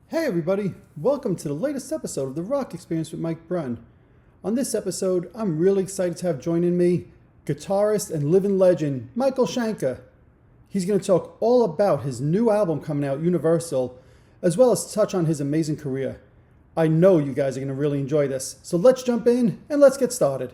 Hey everybody, welcome to the latest episode of the Rock Experience with Mike Brunn. On this episode, I'm really excited to have joining me guitarist and living legend Michael Shanka. He's going to talk all about his new album coming out, Universal, as well as touch on his amazing career. I know you guys are going to really enjoy this, so let's jump in and let's get started.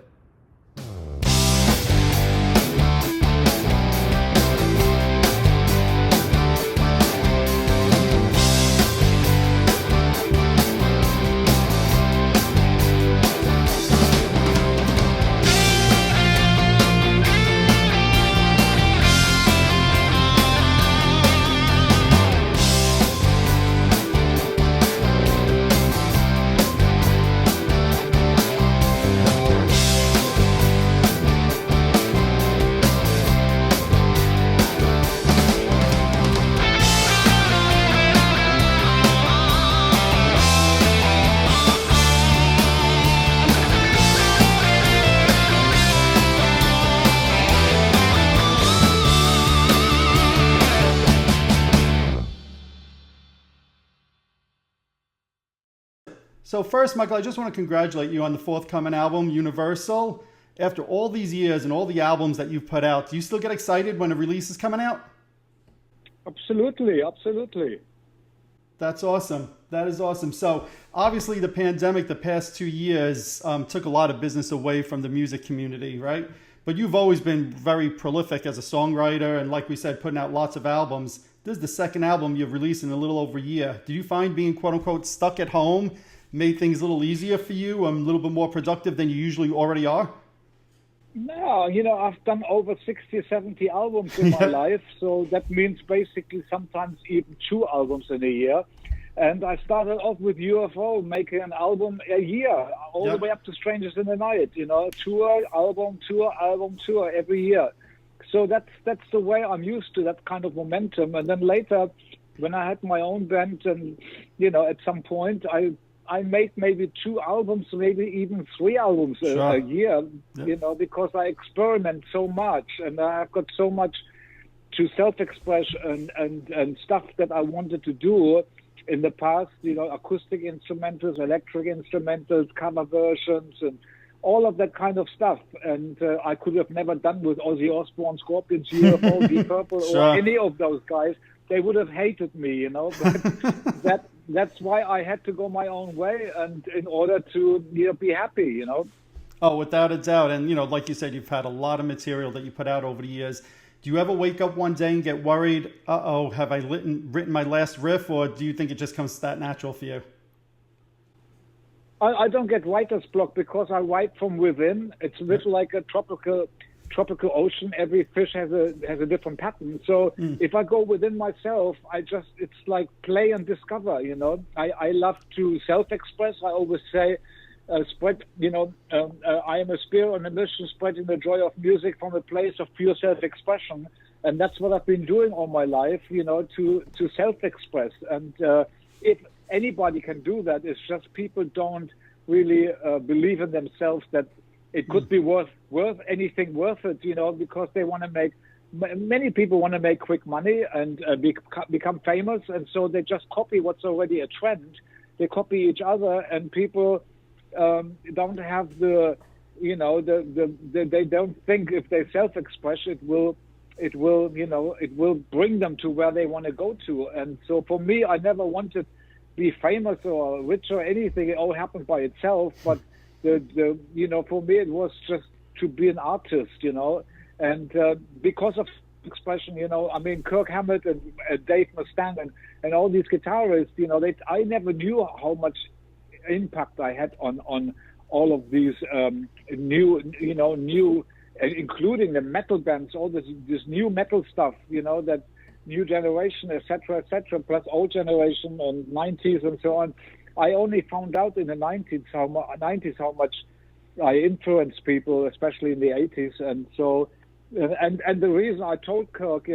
So first, Michael, I just want to congratulate you on the forthcoming album, Universal. After all these years and all the albums that you've put out, do you still get excited when a release is coming out? Absolutely, absolutely. That's awesome. That is awesome. So obviously the pandemic the past 2 years took a lot of business away from the music community, right? But you've always been very prolific as a songwriter and, like we said, putting out lots of albums. This is the second album you've released in a little over a year. Did you find being quote unquote stuck at home made things a little easier for you, a little bit more productive than you usually already are? No, I've done over 60, 70 albums in my life, so that means basically sometimes even 2 albums in a year. And I started off with UFO, making an album a year, all the way up to Strangers in the Night, tour, album, tour every year. So that's the way I'm used to, that kind of momentum. And then later, when I had my own band, and, at some point, I made maybe 2 albums, maybe even 3 albums a year, because I experiment so much and I've got so much to self-express and stuff that I wanted to do in the past, acoustic instrumentals, electric instrumentals, cover versions, and all of that kind of stuff. And I could have never done with Ozzy Osbourne, Scorpions, UFO, Deep Purple, or any of those guys. They would have hated me, but that's why I had to go my own way, and in order to be happy, Oh, without a doubt. And, like you said, you've had a lot of material that you put out over the years. Do you ever wake up one day and get worried, have I written my last riff, or do you think it just comes that natural for you? I don't get writer's block because I write from within. It's a little like a tropical ocean. Every fish has a different pattern. So if I go within myself, it's like play and discover, I love to self-express. I always say, spread, I am a spirit on a mission, spreading the joy of music from a place of pure self-expression. And that's what I've been doing all my life, to self-express. And if anybody can do that, it's just people don't really believe in themselves that it could be worth anything worth it, because they want to many people want to make quick money and become famous, and so they just copy what's already a trend. They copy each other, and people don't have they don't think if they self-express, it will bring them to where they want to go to. And so for me, I never wanted to be famous or rich or anything. It all happened by itself, but for me, it was just to be an artist, and because of expression, Kirk Hammett and Dave Mustaine and all these guitarists, I never knew how much impact I had on all of these new, including the metal bands, all this new metal stuff, that new generation, etc., plus old generation and 90s and so on. I only found out in the 90s how much I influenced people, especially in the 80s. And so, and the reason I told Kirk,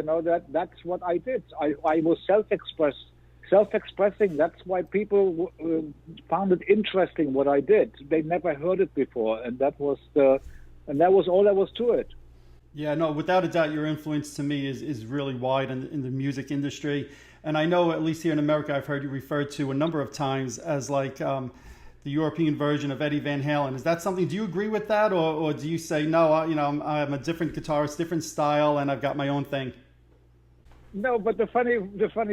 that's what I did. I was self-expressing. That's why people found it interesting what I did. They never heard it before, and that was all there was to it. Yeah, no, without a doubt, your influence to me is really wide in the music industry. And I know, at least here in America, I've heard you referred to a number of times as like the European version of Eddie Van Halen. Is that something? Do you agree with that, or do you say no? I'm a different guitarist, different style, and I've got my own thing. No, but the funny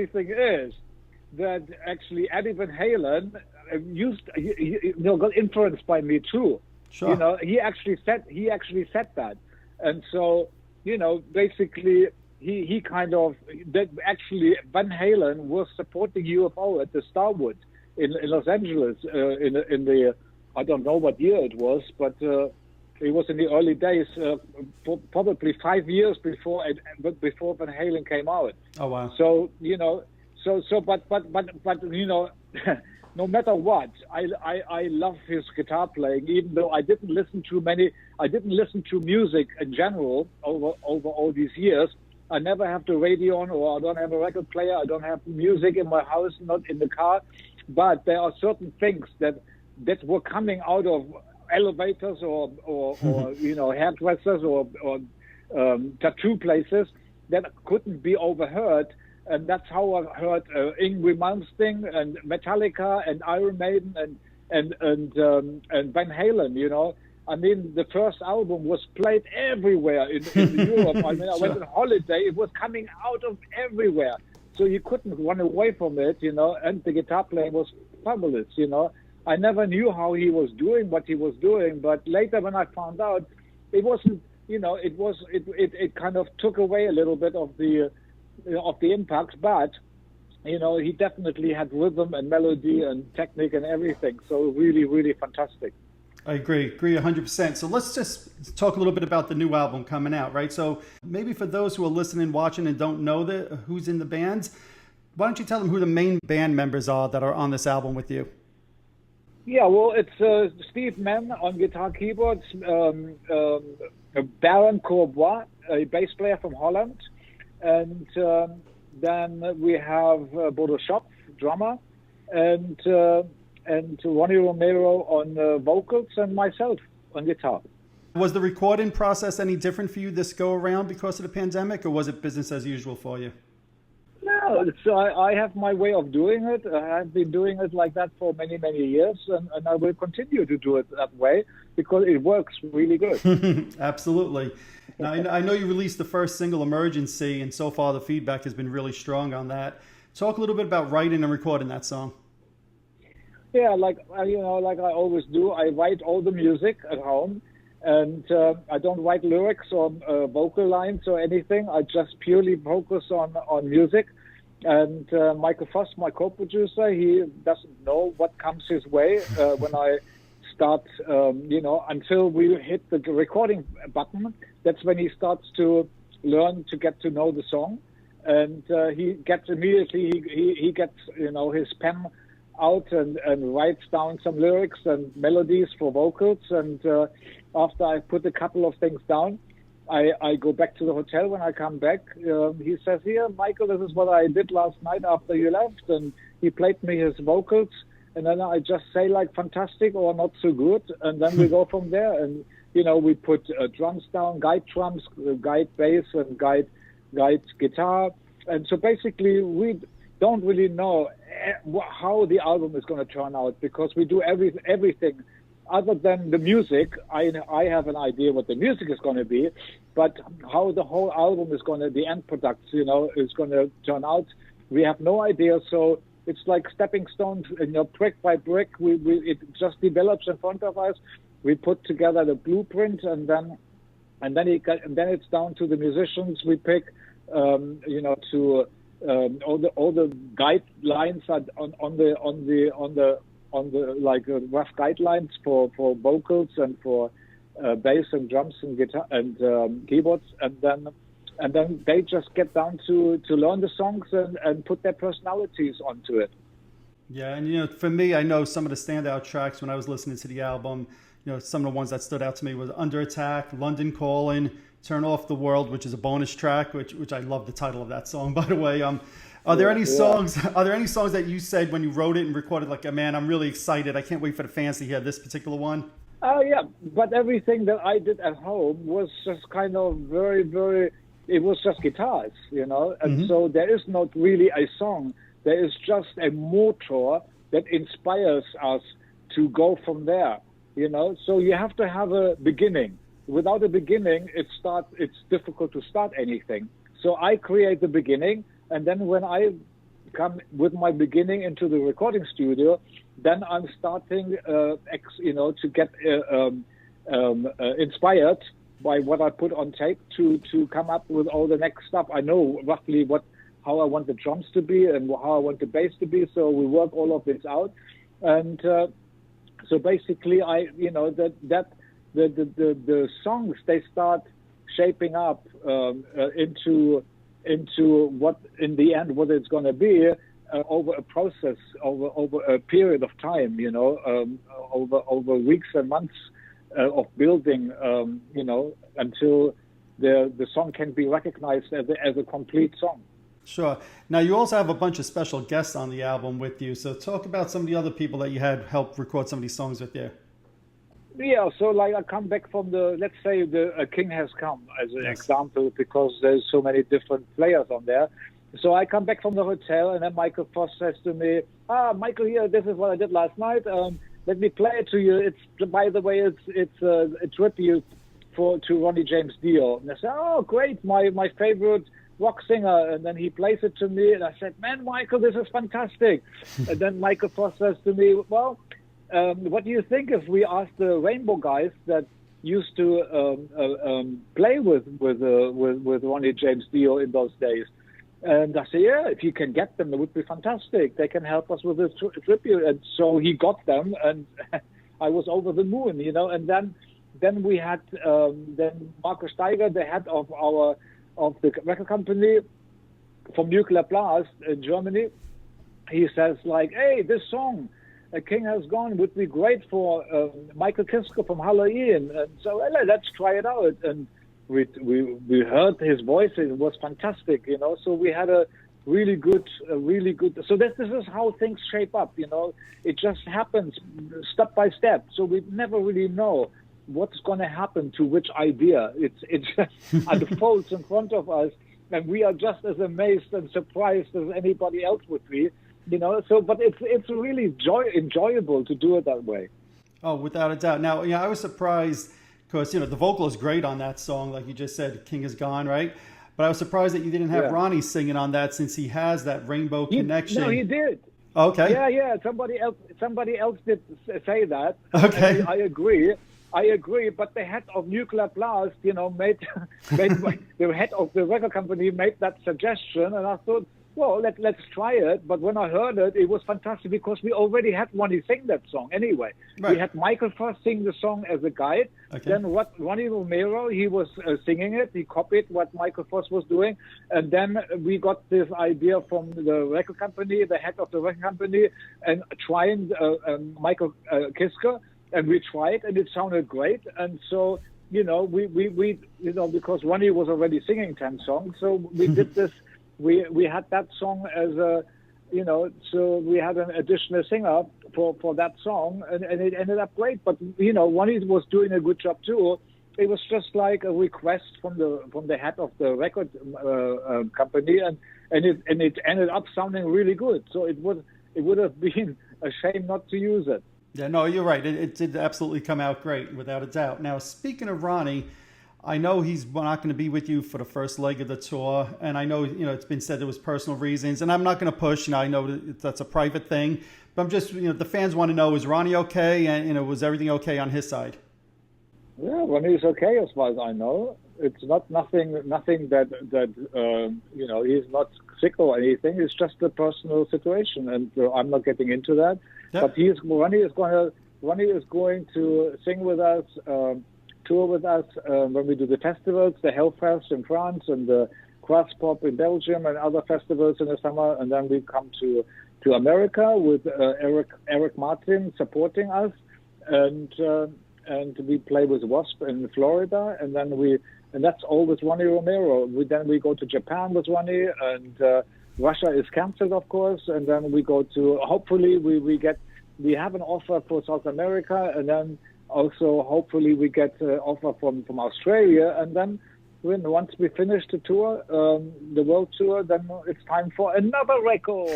thing is that actually Eddie Van Halen got influenced by me too. Sure. He actually said that, and so basically he kind of that actually Van Halen was supporting UFO at the Starwood in Los Angeles in the I don't know what year it was, but it was in the early days, probably 5 years before Van Halen came out. Oh wow! So but no matter what, I love his guitar playing. Even though I didn't listen to music in general over all these years. I never have the radio on, or I don't have a record player. I don't have music in my house, not in the car. But there are certain things that were coming out of elevators or hairdressers or tattoo places that couldn't be overheard. And that's how I heard Yngwie Malmsteen and Metallica and Iron Maiden and Van Halen. I mean, the first album was played everywhere in Europe. I mean, I went on holiday; it was coming out of everywhere, so you couldn't run away from it. And the guitar playing was fabulous. I never knew how he was doing what he was doing, but later when I found out, it wasn't. It kind of took away a little bit of the impact, but he definitely had rhythm and melody and technique and everything. So really, really fantastic. I agree 100%. So let's just talk a little bit about the new album coming out, right? So maybe for those who are listening, watching, and don't know who's in the bands, why don't you tell them who the main band members are that are on this album with you? Yeah, well, it's Steve Mann on guitar keyboards, Baron Courbois, a bass player from Holland, and then we have Bodo Schopf, drummer, and Ronnie Romero on vocals, and myself on guitar. Was the recording process any different for you this go around because of the pandemic, or was it business as usual for you? No, I have my way of doing it. I have been doing it like that for many, many years, and I will continue to do it that way because it works really good. Absolutely. Now, I know you released the first single, Emergency, and so far the feedback has been really strong on that. Talk a little bit about writing and recording that song. Yeah, like I always do, I write all the music at home, and I don't write lyrics or vocal lines or anything. I just purely focus on music. And Michael Voss, my co-producer, he doesn't know what comes his way when I start, until we hit the recording button. That's when he starts to learn to get to know the song. And he gets immediately, he gets, his pen out and writes down some lyrics and melodies for vocals. And after I put a couple of things down, I go back to the hotel. When I come back, he says, "Here, Michael, this is what I did last night after you left." And he played me his vocals. And then I just say like fantastic or not so good. And then we go from there. And, we put drums down, guide drums, guide bass, and guide guitar. And so basically we don't really know how the album is going to turn out because we do everything other than the music. I have an idea what the music is going to be, but how the whole album is going to, the end product, is going to turn out, we have no idea. So it's like stepping stones, brick by brick. It just develops in front of us. We put together the blueprint, and then it's down to the musicians we pick. To all the guidelines are on the like rough guidelines for vocals and for bass and drums and guitar and keyboards, and then they just get down to learn the songs and put their personalities onto it. Yeah, and for me, I know some of the standout tracks when I was listening to the album. Some of the ones that stood out to me was Under Attack, London Calling, Turn Off the World, which is a bonus track, which I love the title of that song, by the way. Are there any songs that you said when you wrote it and recorded, like, man, I'm really excited, I can't wait for the fans to hear this particular one? Yeah, but everything that I did at home was just kind of very, very it was just guitars, and so there is not really a song. There is just a motor that inspires us to go from there, So you have to have a beginning. Without a beginning, it's difficult to start anything. So I create the beginning, and then when I come with my beginning into the recording studio, then I'm starting, to get inspired by what I put on tape to come up with all the next stuff. I know roughly how I want the drums to be and how I want the bass to be, so we work all of this out. And so basically, the songs, they start shaping up into what in the end what it's going to be over a process, over a period of time, over weeks and months of building, until the song can be recognized as a complete song. Sure. Now, you also have a bunch of special guests on the album with you. So talk about some of the other people that you had help record some of these songs with you. Yeah, so like I come back from let's say the King Has Come as an example, because there's so many different players on there. So I come back from the hotel, and then Michael Voss says to me, Michael, here, this is what I did last night. Let me play it to you. It's, by the way, it's a tribute to Ronnie James Dio. And I said, oh, great, my favorite rock singer. And then he plays it to me, and I said, man, Michael, this is fantastic. And then Michael Voss says to me, well, what do you think if we ask the Rainbow guys that used to play with Ronnie James Dio in those days? And I said, yeah, if you can get them, it would be fantastic. They can help us with this tribute. And so he got them, and I was over the moon, And then we had then Markus Steiger, the head of the record company from Nuclear Blast in Germany. He says, like, hey, this song, A King Has Gone, would be great for Michael Kiske from Halloween. And so let's try it out. And we heard his voice. It was fantastic, So we had a really good. So this is how things shape up, It just happens step by step. So we never really know what's going to happen to which idea. It just unfolds in front of us, and we are just as amazed and surprised as anybody else would be. So, but it's really enjoyable to do it that way. Oh, without a doubt. Now, I was surprised because, the vocal is great on that song, like you just said, King Is Gone, right? But I was surprised that you didn't have Ronnie singing on that, since he has that Rainbow connection. No, he did. Okay. Yeah. Somebody else did say that. Okay. I agree, but the head of Nuclear Blast, made the head of the record company made that suggestion, and I thought, well, let's try it. But when I heard it, it was fantastic, because we already had Ronnie sing that song anyway. Right. We had Michael Voss sing the song as a guide. Okay. Then Ronnie Romero, he was singing it. He copied what Michael Voss was doing. And then we got this idea from the record company, the head of the record company, and trying Michael Kiske. And we tried, and it sounded great. And so, we because Ronnie was already singing 10 songs, so we did this. We had that song as a, so we had an additional singer for that song, and it ended up great. But Ronnie was doing a good job too. It was just like a request from the head of the record company, and it ended up sounding really good. So it would have been a shame not to use it. Yeah, no, you're right. It did absolutely come out great, without a doubt. Now, speaking of Ronnie, I know he's not going to be with you for the first leg of the tour, and I know it's been said there was personal reasons, and I'm not going to push. I know that's a private thing, but I'm just the fans want to know: is Ronnie okay, and was everything okay on his side? Yeah, Ronnie is okay as far as I know. It's nothing that he's not sick or anything. It's just a personal situation, and I'm not getting into that. Yep. But Ronnie is going to sing with us. Tour with us when we do the festivals, the Hellfest in France and the Graspop in Belgium and other festivals in the summer, and then we come to America with Eric Martin supporting us, and we play with Wasp in Florida, and that's all with Ronnie Romero. We go to Japan with Ronnie, and Russia is cancelled, of course, and then we go to, hopefully we have an offer for South America, and then also hopefully we get an offer from Australia, and then once we finish the tour, the world tour, then it's time for another record.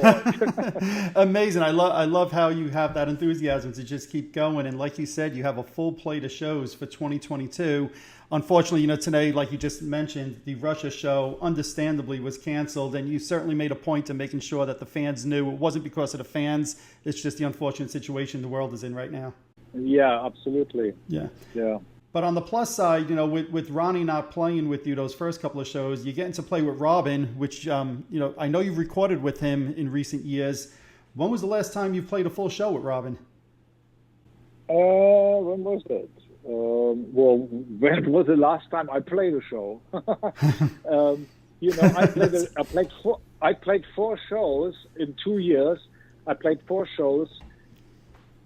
Amazing. I love how you have that enthusiasm to just keep going. And like you said, you have a full plate of shows for 2022. Unfortunately, today, like you just mentioned, the Russia show understandably was canceled, and you certainly made a point of making sure that the fans knew it wasn't because of the fans. It's just the unfortunate situation the world is in right now. Yeah, absolutely. Yeah. Yeah. But on the plus side, with Ronnie not playing with you those first couple of shows, you're getting to play with Robin, which, I know you've recorded with him in recent years. When was the last time you played a full show with Robin? When was that? When was the last time I played a show? I played 4 shows in 2 years. I played 4 shows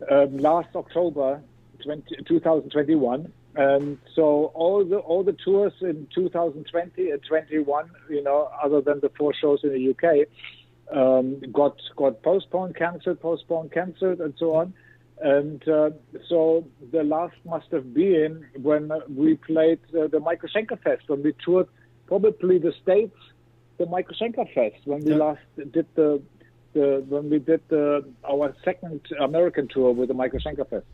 last October 2021. And so all the tours in 2020 and 21, other than the 4 shows in the UK, got postponed, cancelled, and so on. And so the last must have been when we played the Michael Schenker Fest, when we toured probably the States, the Michael Schenker Fest, when we last did our second American tour with the Michael Schenker Fest.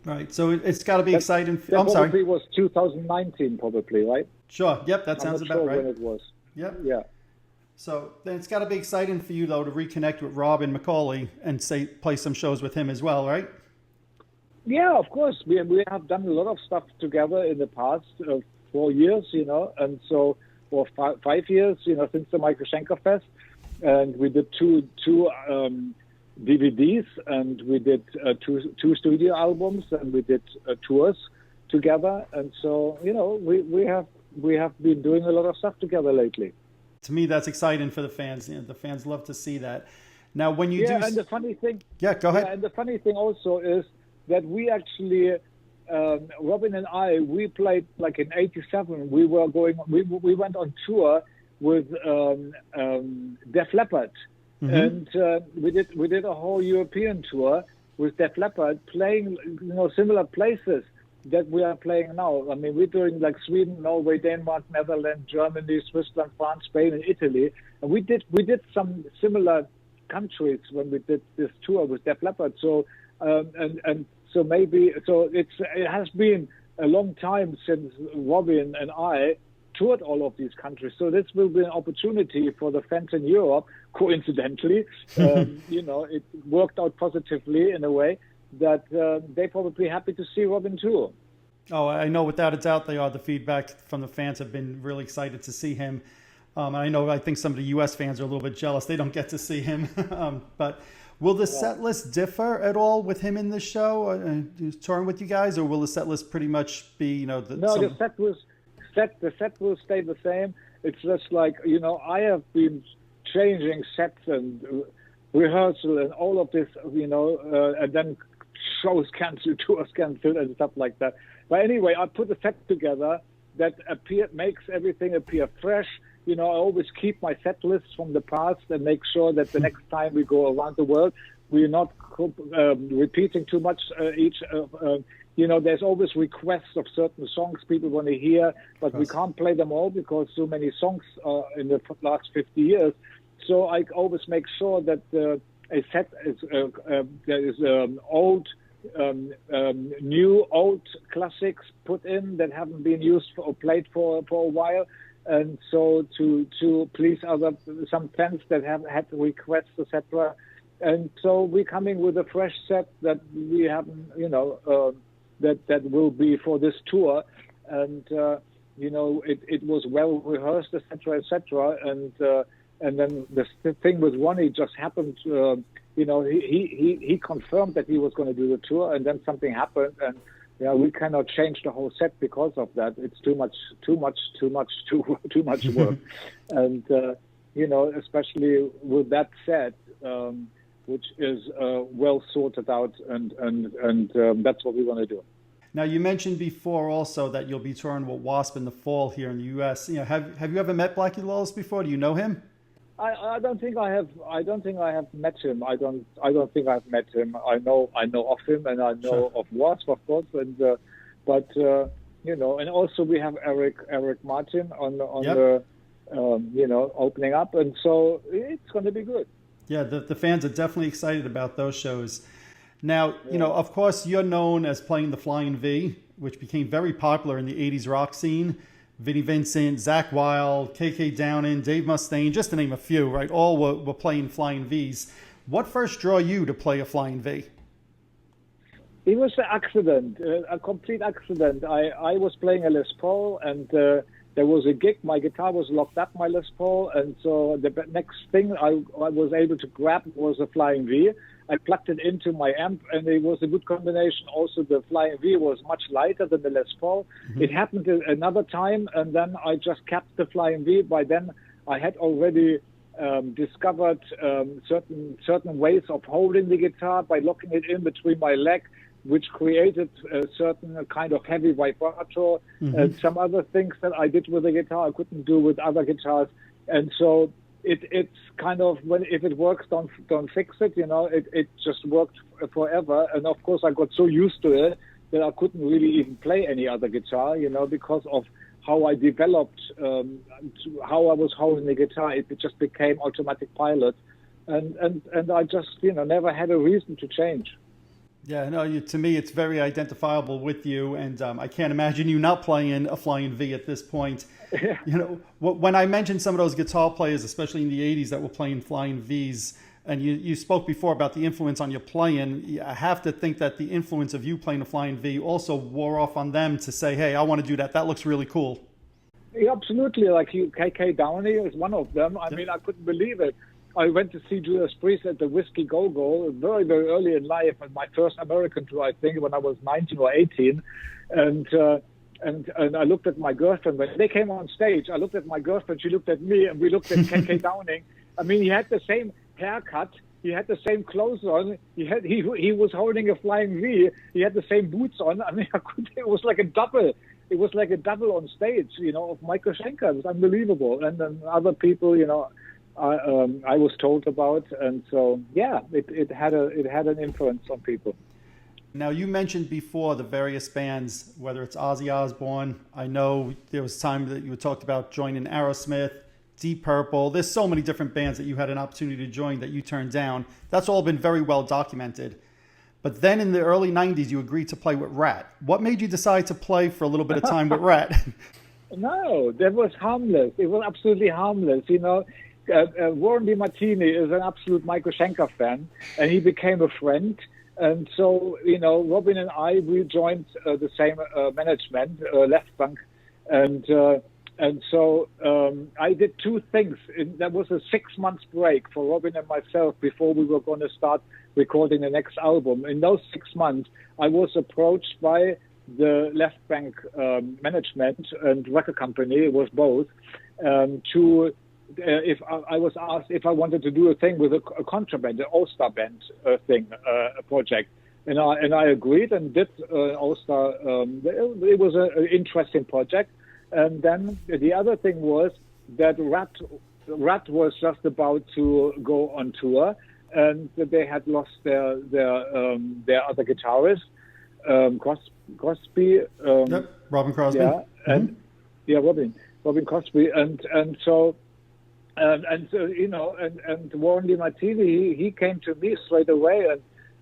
Right, so it's got to be exciting. That probably was 2019, probably, right? Sure. Yep, that sounds about right. I'm not sure when it was. Yep. Yeah. So then it's got to be exciting for you, though, to reconnect with Robin McAuley and play some shows with him as well, right? Yeah, of course. We have done a lot of stuff together in the past 4 years, and so for 5 years, since the Michael Schenker Fest, and we did two DVDs, and we did two studio albums, and we did tours together, and so we have been doing a lot of stuff together lately. To me, that's exciting for the fans. The fans love to see that. Now, when you do, and the funny thing, go ahead. Yeah, and the funny thing also is that we actually, Robin and I, we played like in '87. We went on tour with Def Leppard. Mm-hmm. And we did a whole European tour with Def Leppard, playing similar places that we are playing now. I mean, we're doing like Sweden, Norway, Denmark, Netherlands, Germany, Switzerland, France, Spain, and Italy. And we did some similar countries when we did this tour with Def Leppard. So and so it has been a long time since Robin and I toured all of these countries. So this will be an opportunity for the fans in Europe. Coincidentally, it worked out positively in a way that they're probably happy to see Robin too. Oh, I know without a doubt they are. The feedback from the fans have been really excited to see him. I think some of the U.S. fans are a little bit jealous. They don't get to see him. But will the set list differ at all with him in the show, touring with you guys, or will the set list pretty much be, the set will stay the same. It's just like, I have been changing sets and rehearsal and all of this, and then shows cancelled, tours cancelled, and stuff like that. But anyway, I put a set together that makes everything appear fresh. I always keep my set lists from the past and make sure that the next time we go around the world, we're not repeating too much each. There's always requests of certain songs people want to hear, but we can't play them all because so many songs in the last 50 years. So I always make sure that a set is there is old, new, old classics put in that haven't been used or played for a while, and so to please some fans that have had requests, etc. And so we're coming with a fresh set that we haven't, that will be for this tour, and it was well rehearsed, etc., and then the thing with Ronnie just happened. He confirmed that he was going to do the tour, and then something happened, and we cannot change the whole set because of that. It's too much work, and especially with that set, which is well sorted out, and that's what we want to do. Now, you mentioned before also that you'll be touring with Wasp in the fall here in the U.S. Have you ever met Blackie Lawless before? Do you know him? I don't think I have. I don't think I have met him. I don't think I've met him. I know of him, and I know of Wasp, of course. And but and also we have Eric Martin on Yep. the opening up, and so it's going to be good. Yeah, the fans are definitely excited about those shows. Now, of course, you're known as playing the Flying V, which became very popular in the 80s rock scene. Vinnie Vincent, Zakk Wylde, KK Downing, Dave Mustaine, just to name a few, right? All were playing Flying Vs. What first drew you to play a Flying V? It was an accident, a complete accident. I was playing a Les Paul, and there was a gig. My guitar was locked up, my Les Paul, and so the next thing I was able to grab was a Flying V. I plugged it into my amp, and it was a good combination. Also, the Flying V was much lighter than the Les Paul. Mm-hmm. It happened another time, and then I just kept the Flying V. By then, I had already discovered certain ways of holding the guitar by locking it in between my leg, which created a certain kind of heavy vibrato, and some other things that I did with the guitar I couldn't do with other guitars. And so it's kind of, if it works, don't fix it. It just worked forever. And of course, I got so used to it that I couldn't really even play any other guitar, because of how I developed, how I was holding the guitar. It just became automatic pilot, and I just never had a reason to change. Yeah, no, to me, it's very identifiable with you, and I can't imagine you not playing a Flying V at this point. Yeah. When I mentioned some of those guitar players, especially in the 80s, that were playing Flying Vs, and you spoke before about the influence on your playing, I have to think that the influence of you playing a Flying V also wore off on them to say, hey, I want to do that. That looks really cool. Yeah, absolutely. Like KK Downey is one of them. I mean, I couldn't believe it. I went to see Judas Priest at the Whiskey Go-Go very, very early in life, at my first American tour, I think, when I was 19 or 18. And I looked at my girlfriend. When they came on stage, I looked at my girlfriend, she looked at me, and we looked at KK Downing. I mean, he had the same haircut. He had the same clothes on. He was holding a Flying V. He had the same boots on. I mean, it was like a double. It was like a double on stage, of Michael Schenker. It was unbelievable. And then other people, I was told about, and so it had an influence on people. Now, you mentioned before the various bands, whether it's Ozzy Osbourne. I know there was time that you talked about joining Aerosmith, Deep Purple. There's so many different bands that you had an opportunity to join that you turned down. That's all been very well documented. But then in the early 90s, you agreed to play with Rat. What made you decide to play for a little bit of time with Rat? No, that was harmless. It was absolutely harmless, Warren DeMartini is an absolute Michael Schenker fan, and he became a friend. And so, Robin and I, we joined the same management, Left Bank, and so I did two things. There was a 6 month break for Robin and myself before we were going to start recording the next album. In those 6 months, I was approached by the Left Bank management and record company, it was both, if I was asked if I wanted to do a thing with a contraband, an all-star band thing, a project, and I agreed and did all-star. It was an interesting project, and then the other thing was that Rat was just about to go on tour, and they had lost their other guitarist, Crosby. Robin Crosby. Yeah, and Robin Crosby, and so. And Warren DeMartini, he came to me straight away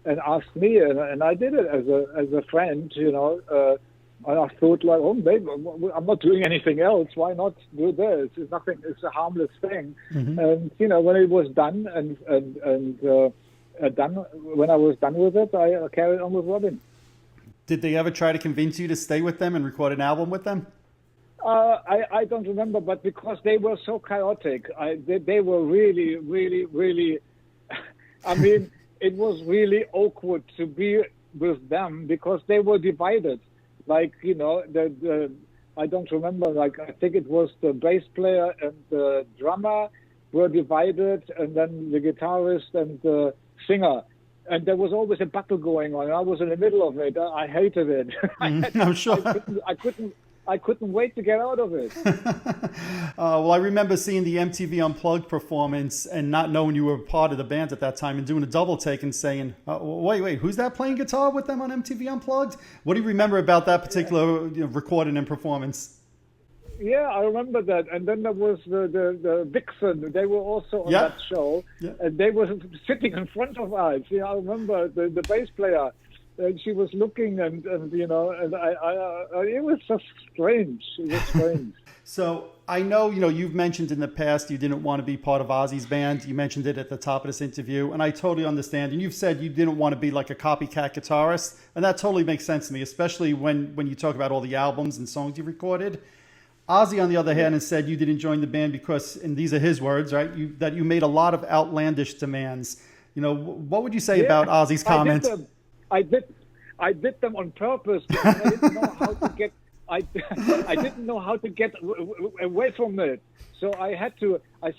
and asked me, and I did it as a friend, and I thought like, oh, maybe I'm not doing anything else. Why not do this? It's nothing. It's a harmless thing. Mm-hmm. And when it was done and done, when I was done with it, I carried on with Robin. Did they ever try to convince you to stay with them and record an album with them? I don't remember, but because they were so chaotic, they were really, really, really. I mean, it was really awkward to be with them because they were divided. Like I don't remember. Like I think it was the bass player and the drummer were divided, and then the guitarist and the singer. And there was always a battle going on. I was in the middle of it. I hated it. I'm sure. I couldn't I couldn't wait to get out of it. Well, I remember seeing the MTV Unplugged performance and not knowing you were part of the band at that time and doing a double take and saying, wait, who's that playing guitar with them on MTV Unplugged? What do you remember about that particular recording and performance? Yeah, I remember that. And then there was the Vixen. They were also on that show. Yeah. And they were sitting in front of us. Yeah, I remember the bass player. And she was looking and you know, and I it was just strange. It was strange. So I know, you've mentioned in the past you didn't want to be part of Ozzy's band. You mentioned it at the top of this interview, and I totally understand. And you've said you didn't want to be like a copycat guitarist, and that totally makes sense to me, especially when you talk about all the albums and songs you've recorded. Ozzy, on the other hand, has said you didn't join the band because, and these are his words, right, that you made a lot of outlandish demands. What would you say about Ozzy's comments? I did them on purpose because I didn't know how to get. I didn't know how to get away from it. So I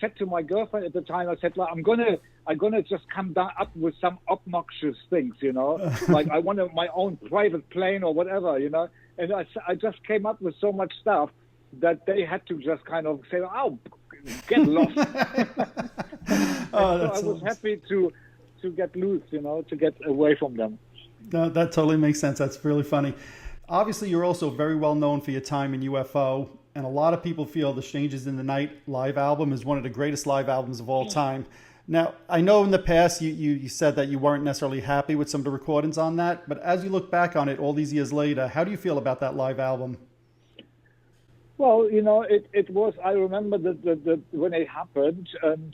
said to my girlfriend at the time, I said, well, I'm gonna just come down up with some obnoxious things, like I wanted my own private plane or whatever, And I just came up with so much stuff that they had to just kind of say, "Oh, get lost." I was happy to get loose, to get away from them. No, that totally makes sense. That's really funny. Obviously, you're also very well known for your time in UFO, and a lot of people feel the Strangers in the Night live album is one of the greatest live albums of all time. Now, I know in the past you said that you weren't necessarily happy with some of the recordings on that, but as you look back on it all these years later, how do you feel about that live album? Well, it was, I remember that when it happened, and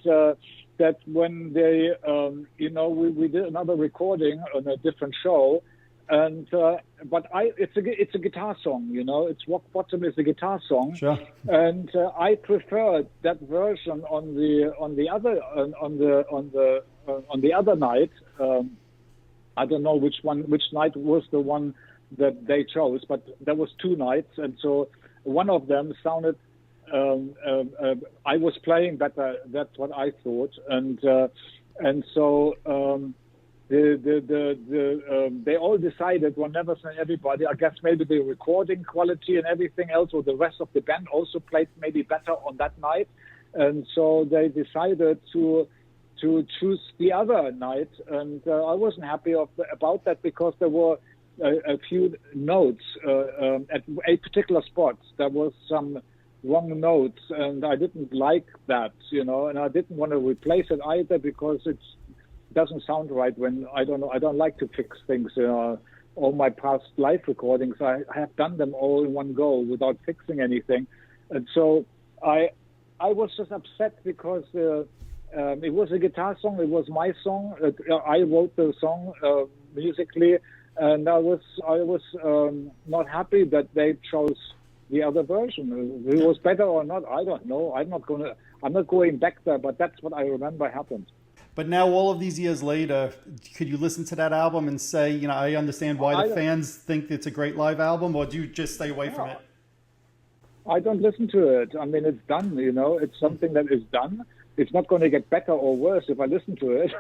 that when they, we did another recording on a different show, and but it's a guitar song, it's Rock Bottom is a guitar song, sure. And I preferred that version on the other night. I don't know which night was the one that they chose, but there was 2 nights, and so one of them sounded. I was playing better. That's what I thought, and so they all decided. One never said everybody. I guess maybe the recording quality and everything else, or the rest of the band also played maybe better on that night, and so they decided to choose the other night, and I wasn't happy about that because there were a few notes at a particular spot. There was some wrong notes, and I didn't like that, and I didn't want to replace it either because it doesn't sound right when I don't like to fix things. All my past live recordings, I have done them all in one go without fixing anything, and so I was just upset because it was a guitar song. It was my song. I wrote the song musically. And I was not happy that they chose the other version. If it was better or not, I don't know. I'm not going back there, but that's what I remember happened. But now, all of these years later, could you listen to that album and say, I understand why the fans think it's a great live album, or do you just stay away from it? I don't listen to it. I mean, it's done. It's something that is done. It's not going to get better or worse if I listen to it.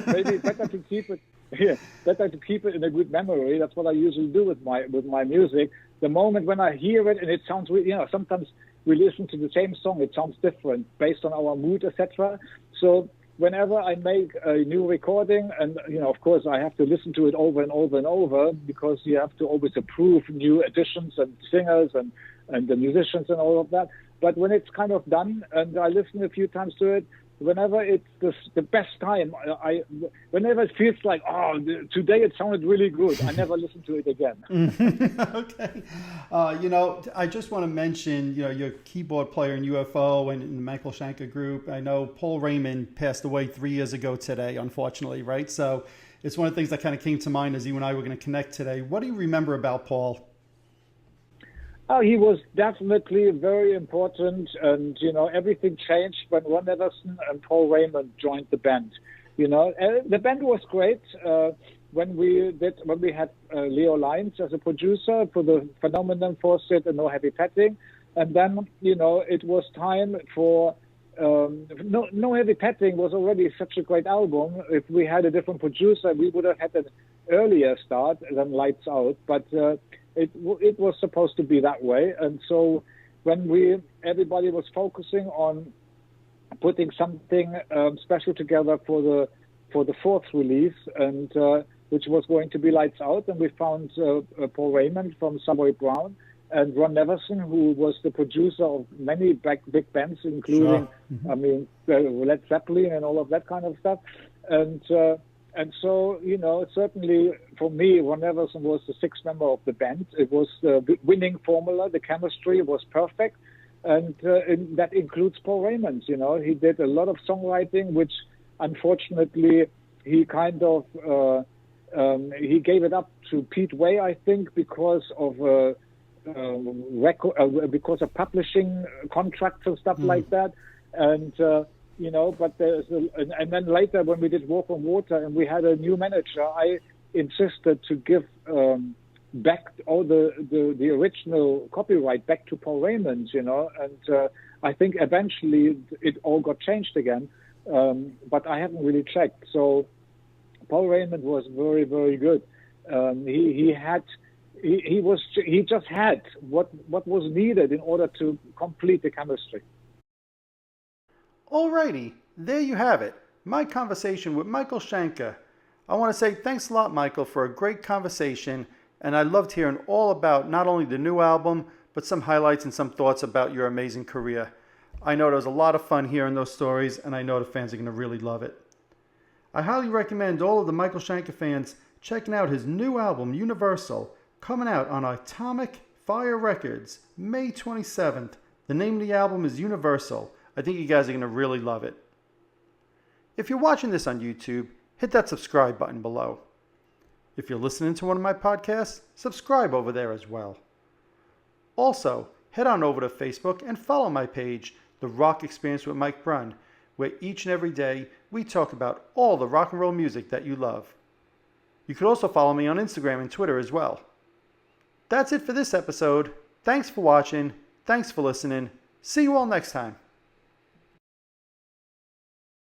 Maybe better to keep it. Yeah, better to keep it in a good memory. That's what I usually do with my music. The moment when I hear it and it sounds, sometimes we listen to the same song, it sounds different based on our mood, etc. So whenever I make a new recording, and of course I have to listen to it over and over and over because you have to always approve new additions and singers and the musicians and all of that. But when it's kind of done and I listen a few times to it, whenever it's the best time, whenever it feels like, today it sounded really good, I never listen to it again. Okay. I just want to mention, your keyboard player in UFO and in the Michael Schenker group. I know Paul Raymond passed away 3 years ago today, unfortunately, right? So it's one of the things that kind of came to mind as you and I were going to connect today. What do you remember about Paul? Oh, he was definitely very important, and everything changed when Ron Everson and Paul Raymond joined the band. The band was great when we had Leo Lyons as a producer for the Phenomenon, Fawcett, and No Heavy Petting, and then it was time for No Heavy Petting was already such a great album. If we had a different producer, we would have had an earlier start than Lights Out, but. it was supposed to be that way. And so when everybody was focusing on putting something special together for the fourth release, and which was going to be Lights Out, and we found Paul Raymond from Savoy Brown and Ron Neverson, who was the producer of many big bands, including, I mean, Led Zeppelin and all of that kind of stuff. And so, you know, certainly for me, Ron Neverson was the sixth member of the band. It was the winning formula. The chemistry was perfect. And that includes Paul Raymond. You know, he did a lot of songwriting, which unfortunately he kind of he gave it up to Pete Way, I think, because of because of publishing contracts and stuff like that. And you know, but and then later when we did Walk on Water and we had a new manager, I insisted to give back all the original copyright back to Paul Raymond, you know, and I think eventually it all got changed again, but I haven't really checked. So Paul Raymond was very, very good. He just had what was needed in order to complete the chemistry. Alrighty, there you have it. My conversation with Michael Schenker. I want to say thanks a lot, Michael, for a great conversation, and I loved hearing all about not only the new album, but some highlights and some thoughts about your amazing career. I know it was a lot of fun hearing those stories, and I know the fans are going to really love it. I highly recommend all of the Michael Schenker fans checking out his new album, Universal, coming out on Atomic Fire Records, May 27th. The name of the album is Universal. I think you guys are going to really love it. If you're watching this on YouTube, hit that subscribe button below. If you're listening to one of my podcasts, subscribe over there as well. Also, head on over to Facebook and follow my page, The Rock Experience with Mike Brunn, where each and every day we talk about all the rock and roll music that you love. You could also follow me on Instagram and Twitter as well. That's it for this episode. Thanks for watching. Thanks for listening. See you all next time.